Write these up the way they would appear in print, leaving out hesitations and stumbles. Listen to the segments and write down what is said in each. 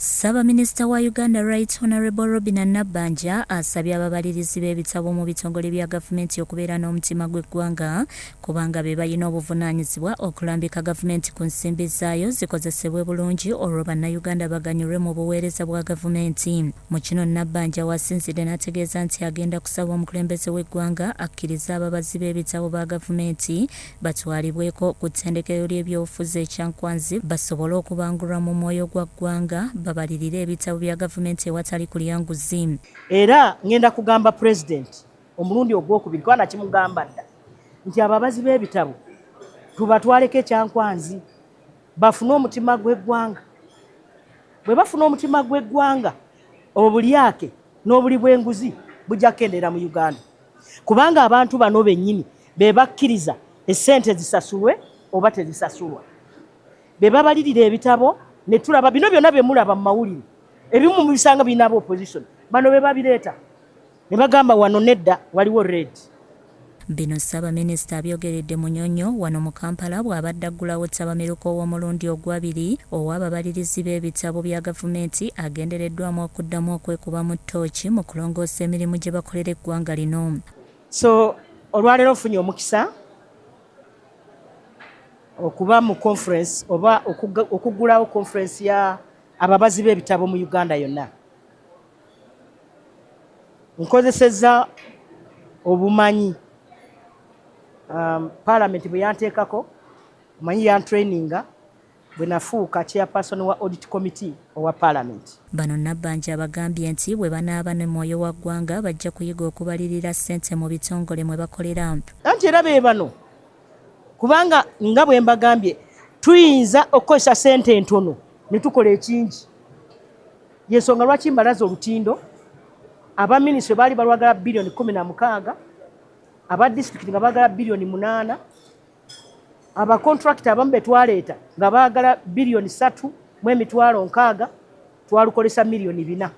Ssaabaminisita wa Uganda Right Honorable Robin Nabbanja asabye ababalirizi b'ebitabo mu bitongole bya gavumenti okubeera n'omutima gw'eggwanga kubanga be balina obuvunaanyizibwa okulambika gavumenti ku nsimbi zaayo zikozesebwe bulungi olwo bannayuganda baganyulwe mu buweereza bwa gavumenti. Mu kino Nabbanja wasinzidde n'ategeeza nti agenda kusaba omukulembeze w'eggwanga akkiriza ababazi b'ebitabo ba gavumenti batwalibweko ku ttendekero ly'ebyobufuzi ekyankwanzi basobole okubangulwa mu mwoyo gwa ggwanga babalirira ebitabo bya gavumenti ewatali kulya nguzi. Era ngenda kugamba President omulundi ogwokubiri kwana kimugamba dda nti ababazi b'ebitabo tubatwaleko ekyankwanzi bafune omutima gw'eggwanga. Bwe bafuna omutima gw'eggwanga obulyake n'obuli bw'enguzi bujja kukendera mu Uganda kubanga abantu bano bennyini be bakkiriza essente zisasulwe oba tezisasulwa. Be babalirira ebitabo ne tulaba bino byonna bye mulaba mu mawulire ebimu mu bisanga birina opposition bano be babireeta ne bagamba wano nedda waliwo red. Bino Ssaabaminisita abyogeredde Munyonyo wano mu Kampala bw'abadde aggulawo ttabamiruka ow'omulundi ogwabiri ow'ababalirizi b'ebitabo bya gavumenti agendereddwamu okuddamu okwekuba mu ttooki mu kulongoosa emirimu gye bakolera eggwanga lino. So olwaleero nfunye omukisa okuba mu conference oba okuggulawo conference ya ababazi b'ebitabo mu Uganda yonna. Nkozesezza obumanyi Parliament bwe yanteekako omanyi yantraininga bwe nafuuka chairperson wa audit committee owa Parliament. Bano Nabbanja abagambye nti bwe banaaba ne mwoyo wa ggwanga bajja kuyiga okubalirira ssente mu bitongole mwe bakolera. Anti era be bano kubanga nga bwe mbagambye tuyinza okukozesa ssente entono ne tukola ekingi. Yensonga lwaki mbalaza olutindo abaminisitule baali balwagala bilioni 16 aba district nga baagala bilioni 8 aba contract abamu be twaleeta nga baagala bilioni 3 mu emitwalo 6 twalukolesa milioni 4.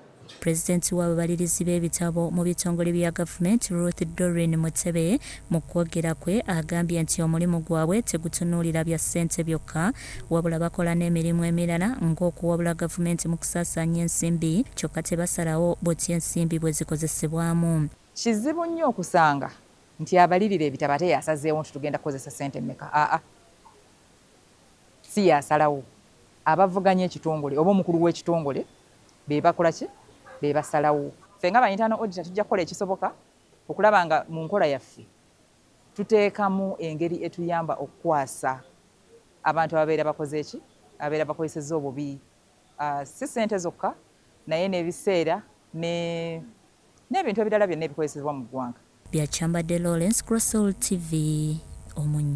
Pulezidenti w'ababalirizi b'ebitabo mu bitongole bya gavumenti Ruth Doreen Mutebi mu kwogera kwe agambye nti omulimu gwabwe tegutunuulira bya ssente byokka wabula bakola n'emirimu emirala ng'okuwabula gavumenti mu kusaasaanya ensimbi kyokka tebasalawo bw'oti ensimbi bwe zikozesebwamu. Kizibu nnyo okusanga nti abalirira ebitabo ate yasazeewo nti tugenda kukozesa ssente mmeka. Si yasalawo abavuganya ekitongole oba omukulu w'ekitongole be bakola ki be basalawo. Ffe nga ba-internal auditor tujja kukola ekisoboka okulaba nga mu nkola yaffe tuteekamu engeri etuyamba okukwasa abantu ababeera bakoze eki ababeera bakozesezza obubi si ssente zokka naye n'ebiseera n'ebintu ebirala byonna ebikozesezebwa mu ggwanga. Byachambadde Lawrence, Crossall TV, Omunyo.